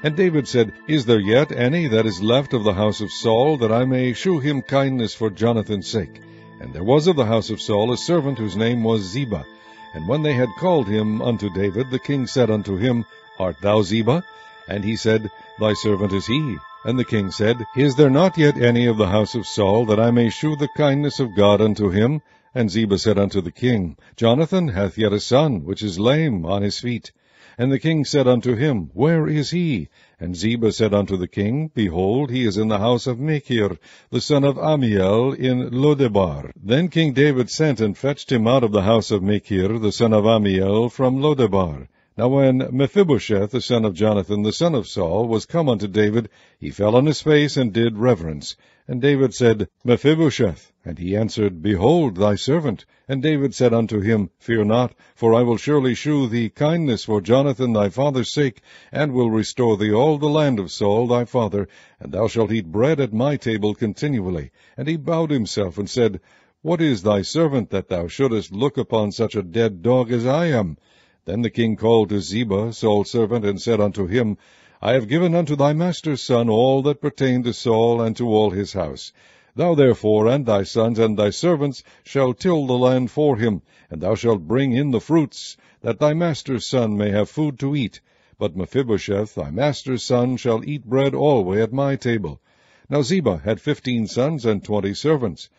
And David said, Is there yet any that is left of the house of Saul, that I may shew him kindness for Jonathan's sake? And there was of the house of Saul a servant whose name was Ziba. And when they had called him unto David, the king said unto him, Art thou Ziba? And he said, Thy servant is he. And the king said, Is there not yet any of the house of Saul, that I may shew the kindness of God unto him? And Ziba said unto the king, Jonathan hath yet a son, which is lame on his feet. And the king said unto him, Where is he? And Ziba said unto the king, Behold, he is in the house of Machir, the son of Ammiel, in Lodebar. Then King David sent and fetched him out of the house of Machir, the son of Ammiel, from Lodebar. Now when Mephibosheth, the son of Jonathan, the son of Saul, was come unto David, he fell on his face and did reverence. And David said, Mephibosheth. And he answered, Behold, thy servant. And David said unto him, Fear not, for I will surely shew thee kindness for Jonathan thy father's sake, and will restore thee all the land of Saul thy father, and thou shalt eat bread at my table continually. And he bowed himself and said, What is thy servant, that thou shouldest look upon such a dead dog as I am? Then the king called to Ziba, Saul's servant, and said unto him, I have given unto thy master's son all that pertained to Saul and to all his house. Thou therefore and thy sons and thy servants shall till the land for him, and thou shalt bring in the fruits, that thy master's son may have food to eat. But Mephibosheth, thy master's son, shall eat bread alway at my table. Now Ziba had 15 sons and 20 servants.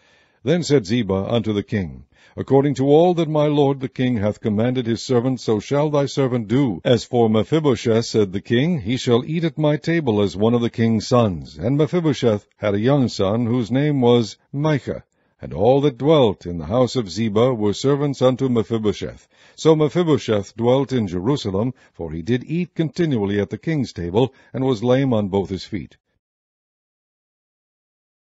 Then said Ziba unto the king, According to all that my lord the king hath commanded his servant, so shall thy servant do. As for Mephibosheth, said the king, he shall eat at my table as one of the king's sons. And Mephibosheth had a young son, whose name was Micah. And all that dwelt in the house of Ziba were servants unto Mephibosheth. So Mephibosheth dwelt in Jerusalem, for he did eat continually at the king's table, and was lame on both his feet.